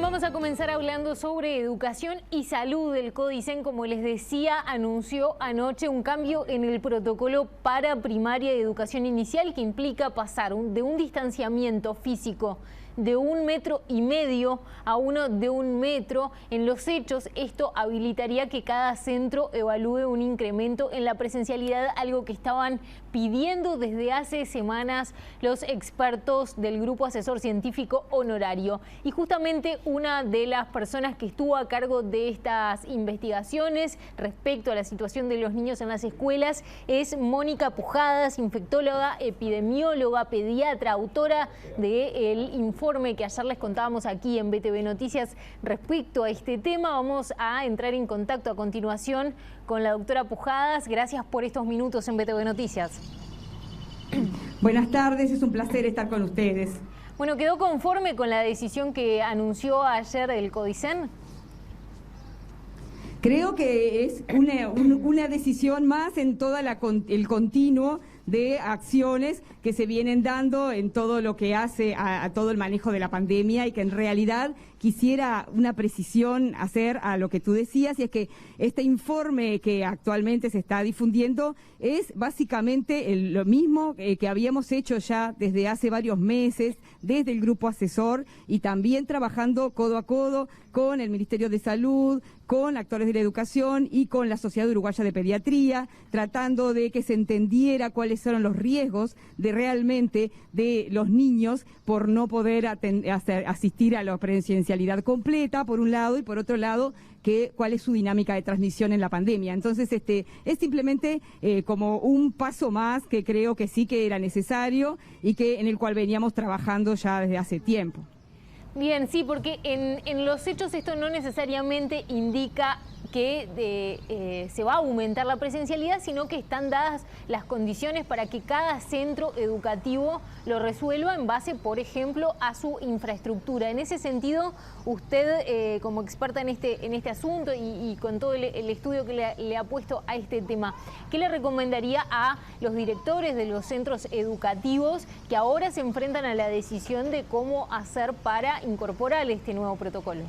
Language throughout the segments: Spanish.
Vamos a comenzar hablando sobre educación y salud. El Codicen, como les decía, anunció anoche un cambio en el protocolo para primaria y educación inicial que implica pasar de un distanciamiento físico de 1,5 metros a uno de 1 metro. En los hechos, esto habilitaría que cada centro evalúe un incremento en la presencialidad, algo que estaban pidiendo desde hace semanas los expertos del Grupo Asesor Científico Honorario. Y justamente una de las personas que estuvo a cargo de estas investigaciones respecto a la situación de los niños en las escuelas es Mónica Pujadas, infectóloga, epidemióloga, pediatra, autora del informe que ayer les contábamos aquí en BTV Noticias respecto a este tema. Vamos a entrar en contacto a continuación con la doctora Pujadas. Gracias por estos minutos en BTV Noticias. Buenas tardes, es un placer estar con ustedes. Bueno, ¿quedó conforme con la decisión que anunció ayer el Codicen? Creo que es una decisión más en todo el continuo de acciones que se vienen dando en todo lo que hace a todo el manejo de la pandemia, y que en realidad quisiera una precisión hacer a lo que tú decías, y es que este informe que actualmente se está difundiendo es básicamente lo mismo que habíamos hecho ya desde hace varios meses desde el grupo asesor, y también trabajando codo a codo con el Ministerio de Salud, con actores de la educación y con la Sociedad Uruguaya de Pediatría, tratando de que se entendiera cuáles eran los riesgos de realmente de los niños por no poder asistir a la presencialidad completa, por un lado, y por otro lado, cuál es su dinámica de transmisión en la pandemia. Entonces, es simplemente como un paso más que creo que sí que era necesario y en el cual veníamos trabajando ya desde hace tiempo. Bien, sí, porque en los hechos esto no necesariamente indica que se va a aumentar la presencialidad, sino que están dadas las condiciones para que cada centro educativo lo resuelva en base, por ejemplo, a su infraestructura. En ese sentido, usted como experta en este asunto y con todo el estudio que le ha puesto a este tema, ¿qué le recomendaría a los directores de los centros educativos que ahora se enfrentan a la decisión de cómo hacer para incorporar este nuevo protocolo?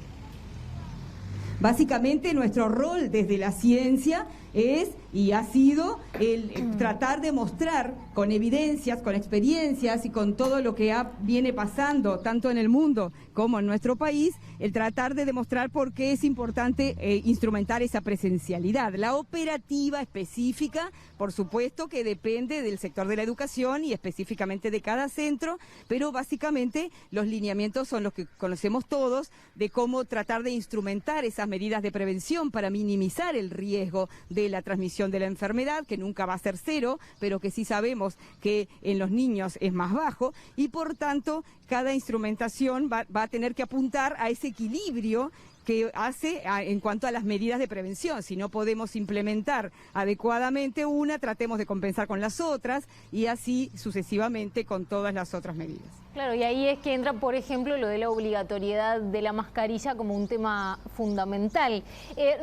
Básicamente nuestro rol desde la ciencia es y ha sido el tratar de mostrar con evidencias, con experiencias y con todo lo que viene pasando tanto en el mundo como en nuestro país, el tratar de demostrar por qué es importante instrumentar esa presencialidad. La operativa específica, por supuesto que depende del sector de la educación y específicamente de cada centro, pero básicamente los lineamientos son los que conocemos todos de cómo tratar de instrumentar esas medidas de prevención para minimizar el riesgo de la transmisión de la enfermedad, que nunca va a ser cero, pero que sí sabemos que en los niños es más bajo, y por tanto cada instrumentación va a tener que apuntar a ese equilibrio que hace en cuanto a las medidas de prevención. Si no podemos implementar adecuadamente una, tratemos de compensar con las otras y así sucesivamente con todas las otras medidas. Claro, y ahí es que entra, por ejemplo, lo de la obligatoriedad de la mascarilla como un tema fundamental.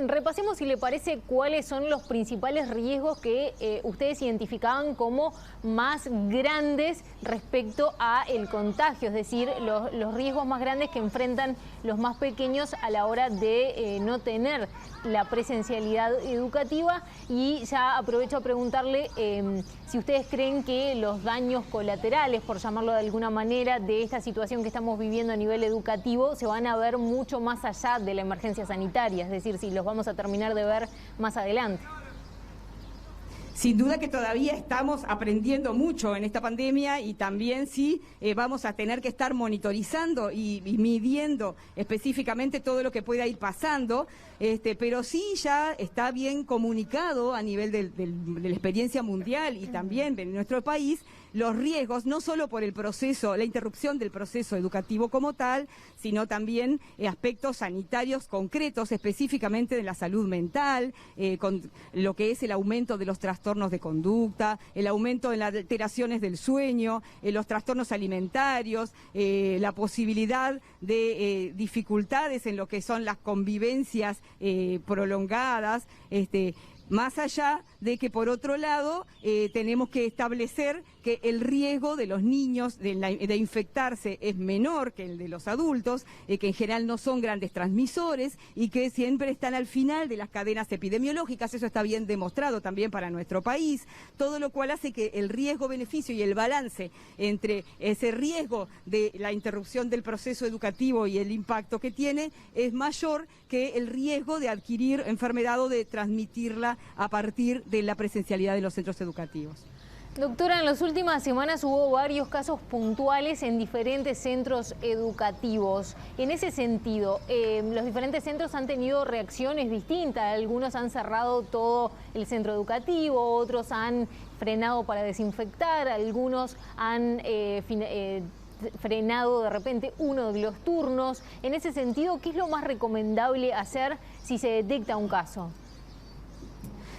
Repasemos, si le parece, cuáles son los principales riesgos que ustedes identificaban como más grandes respecto a el contagio, es decir, los riesgos más grandes que enfrentan los más pequeños a la hora de no tener la presencialidad educativa. Y ya aprovecho a preguntarle si ustedes creen que los daños colaterales, por llamarlo de alguna manera, de esta situación que estamos viviendo a nivel educativo se van a ver mucho más allá de la emergencia sanitaria, es decir, si los vamos a terminar de ver más adelante. Sin duda que todavía estamos aprendiendo mucho en esta pandemia, y también sí vamos a tener que estar monitorizando y midiendo específicamente todo lo que pueda ir pasando, pero sí ya está bien comunicado a nivel de la experiencia mundial y también de nuestro país los riesgos, no solo por el proceso, la interrupción del proceso educativo como tal, sino también aspectos sanitarios concretos, específicamente de la salud mental, con lo que es el aumento de los trastornos de conducta, el aumento de las alteraciones del sueño, los trastornos alimentarios, la posibilidad de dificultades en lo que son las convivencias prolongadas, Más allá de que, por otro lado, tenemos que establecer que el riesgo de los niños de infectarse es menor que el de los adultos, que en general no son grandes transmisores y que siempre están al final de las cadenas epidemiológicas. Eso está bien demostrado también para nuestro país, todo lo cual hace que el riesgo-beneficio y el balance entre ese riesgo de la interrupción del proceso educativo y el impacto que tiene es mayor que el riesgo de adquirir enfermedad o de transmitirla a partir de la presencialidad de los centros educativos. Doctora, en las últimas semanas hubo varios casos puntuales en diferentes centros educativos. En ese sentido, los diferentes centros han tenido reacciones distintas. Algunos han cerrado todo el centro educativo, otros han frenado para desinfectar, algunos han frenado de repente uno de los turnos. En ese sentido, ¿qué es lo más recomendable hacer si se detecta un caso?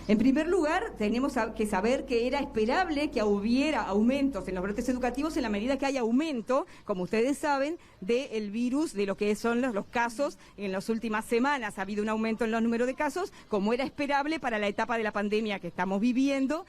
En primer lugar, tenemos que saber que era esperable que hubiera aumentos en los brotes educativos en la medida que hay aumento, como ustedes saben, del virus, de lo que son los casos. En las últimas semanas ha habido un aumento en los números de casos, como era esperable para la etapa de la pandemia que estamos viviendo,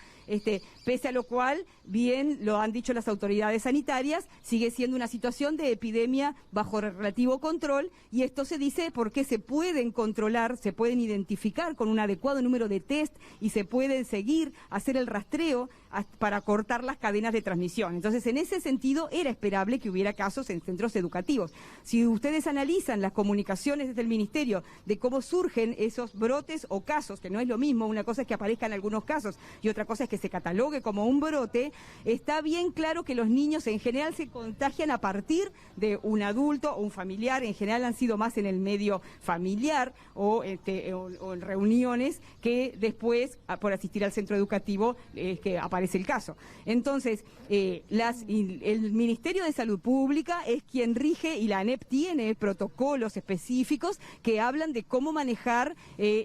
pese a lo cual, bien lo han dicho las autoridades sanitarias, sigue siendo una situación de epidemia bajo relativo control, y esto se dice porque se pueden controlar, se pueden identificar con un adecuado número de test y se pueden seguir, hacer el rastreo para cortar las cadenas de transmisión. Entonces, en ese sentido, era esperable que hubiera casos en centros educativos. Si ustedes analizan las comunicaciones desde el Ministerio de cómo surgen esos brotes o casos, que no es lo mismo, una cosa es que aparezcan algunos casos y otra cosa es que se catalogue como un brote, está bien claro que los niños en general se contagian a partir de un adulto o un familiar. En general han sido más en el medio familiar o en reuniones que después, por asistir al centro educativo, que aparece el caso. Entonces, el Ministerio de Salud Pública es quien rige, y la ANEP tiene protocolos específicos que hablan de cómo manejar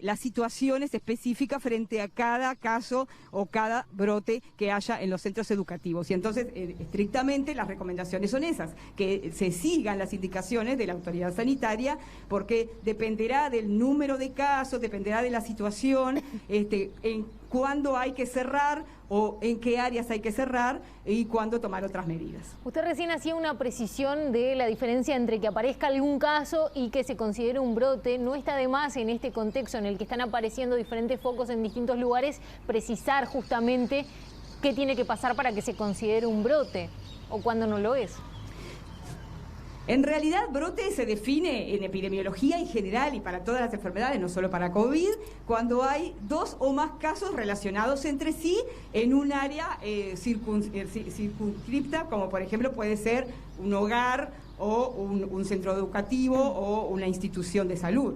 las situaciones específicas frente a cada caso o cada brote que haya en los centros educativos. Y entonces, estrictamente, las recomendaciones son esas, que se sigan las indicaciones de la autoridad sanitaria, porque dependerá del número de casos, dependerá de la situación, en cuándo hay que cerrar o en qué áreas hay que cerrar y cuándo tomar otras medidas. Usted recién hacía una precisión de la diferencia entre que aparezca algún caso y que se considere un brote. No está de más, en este contexto en el que están apareciendo diferentes focos en distintos lugares, precisar justamente qué tiene que pasar para que se considere un brote o cuándo no lo es. En realidad, brote se define en epidemiología en general y para todas las enfermedades, no solo para COVID, cuando hay 2 o más casos relacionados entre sí en un área circunscripta, como por ejemplo puede ser un hogar o un centro educativo o una institución de salud.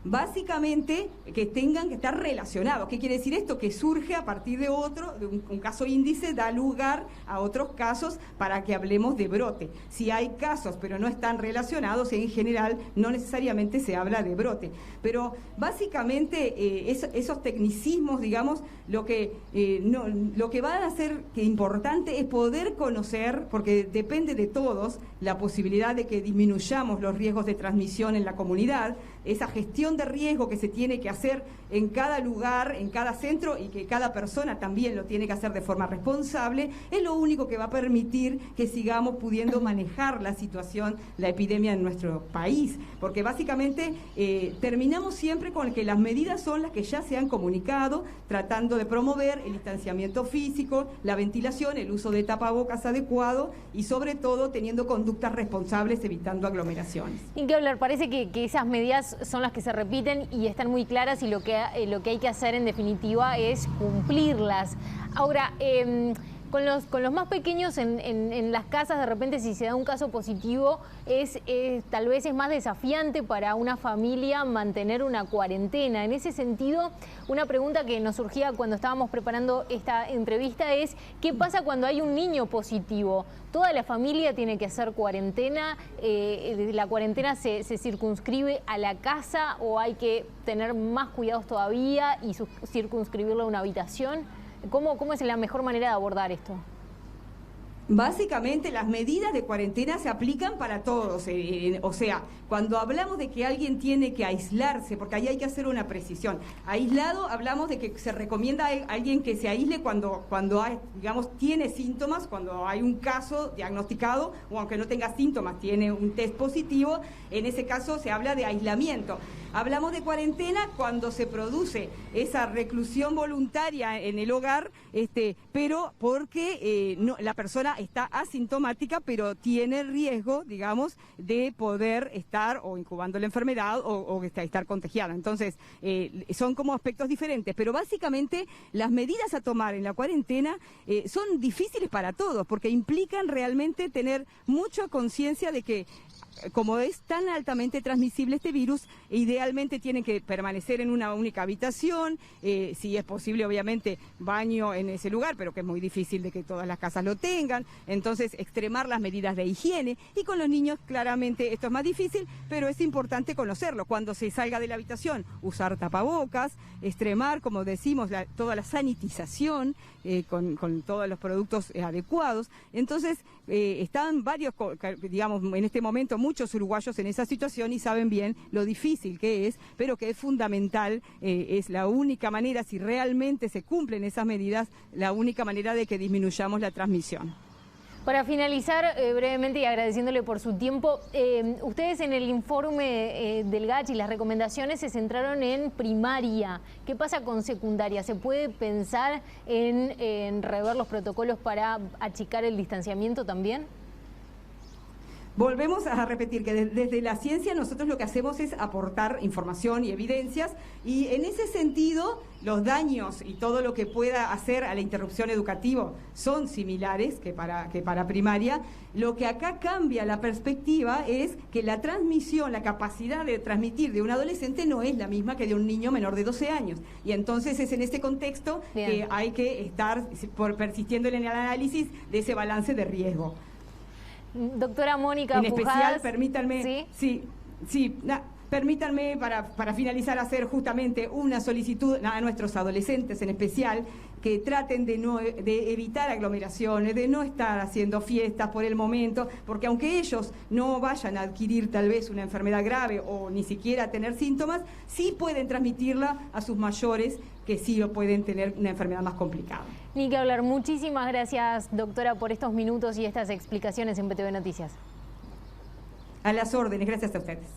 Básicamente que tengan que estar relacionados. ¿Qué quiere decir esto? Que surge a partir de otro, de un caso índice, da lugar a otros casos para que hablemos de brote. Si hay casos pero no están relacionados, en general no necesariamente se habla de brote. Pero básicamente esos tecnicismos, digamos, lo que van a ser importante es poder conocer, porque depende de todos, la posibilidad de que disminuyamos los riesgos de transmisión en la comunidad, esa gestión de riesgo que se tiene que hacer en cada lugar, en cada centro, y que cada persona también lo tiene que hacer de forma responsable, es lo único que va a permitir que sigamos pudiendo manejar la situación, la epidemia en nuestro país, porque básicamente terminamos siempre con que las medidas son las que ya se han comunicado, tratando de promover el distanciamiento físico, la ventilación, el uso de tapabocas adecuado y sobre todo teniendo conductas responsables, evitando aglomeraciones. Sin que hablar, parece que esas medidas son las que se repiten y están muy claras, y lo que hay que hacer en definitiva es cumplirlas. Ahora, con los más pequeños en las casas, de repente si se da un caso positivo, tal vez es más desafiante para una familia mantener una cuarentena. En ese sentido, una pregunta que nos surgía cuando estábamos preparando esta entrevista es: ¿qué pasa cuando hay un niño positivo? ¿Toda la familia tiene que hacer cuarentena? ¿La cuarentena se circunscribe a la casa o hay que tener más cuidados todavía y circunscribirlo a una habitación? ¿Cómo es la mejor manera de abordar esto? Básicamente las medidas de cuarentena se aplican para todos, o sea, cuando hablamos de que alguien tiene que aislarse, porque ahí hay que hacer una precisión, aislado hablamos de que se recomienda a alguien que se aísle cuando hay, digamos, tiene síntomas, cuando hay un caso diagnosticado o aunque no tenga síntomas, tiene un test positivo, en ese caso se habla de aislamiento. Hablamos de cuarentena cuando se produce esa reclusión voluntaria en el hogar, pero porque la persona está asintomática, pero tiene riesgo, digamos, de poder estar o incubando la enfermedad o estar contagiada. Entonces, son como aspectos diferentes, pero básicamente las medidas a tomar en la cuarentena son difíciles para todos, porque implican realmente tener mucha conciencia de que como es tan altamente transmisible este virus, idealmente tienen que permanecer en una única habitación, si es posible obviamente baño en ese lugar, pero que es muy difícil de que todas las casas lo tengan, entonces extremar las medidas de higiene, y con los niños claramente esto es más difícil, pero es importante conocerlo, cuando se salga de la habitación, usar tapabocas, extremar, como decimos, toda la sanitización con todos los productos adecuados. Entonces están varios, digamos, en este momento muchos uruguayos en esa situación y saben bien lo difícil que es, pero que es fundamental, es la única manera, si realmente se cumplen esas medidas, la única manera de que disminuyamos la transmisión. Para finalizar, brevemente y agradeciéndole por su tiempo, ustedes en el informe del GACH y las recomendaciones se centraron en primaria. ¿Qué pasa con secundaria? ¿Se puede pensar en rever los protocolos para achicar el distanciamiento también? Volvemos a repetir que desde la ciencia nosotros lo que hacemos es aportar información y evidencias, y en ese sentido los daños y todo lo que pueda hacer a la interrupción educativa son similares que para primaria. Lo que acá cambia la perspectiva es que la transmisión, la capacidad de transmitir de un adolescente no es la misma que de un niño menor de 12 años. Y entonces es en este contexto que hay que estar persistiendo en el análisis de ese balance de riesgo. Doctora Mónica Pujadas. En especial, permítanme, permítanme para finalizar hacer justamente una solicitud a nuestros adolescentes en especial, que traten de evitar aglomeraciones, de no estar haciendo fiestas por el momento, porque aunque ellos no vayan a adquirir tal vez una enfermedad grave o ni siquiera tener síntomas, sí pueden transmitirla a sus mayores, que sí pueden tener una enfermedad más complicada. Ni que hablar. Muchísimas gracias, doctora, por estos minutos y estas explicaciones en PTV Noticias. A las órdenes, gracias a ustedes.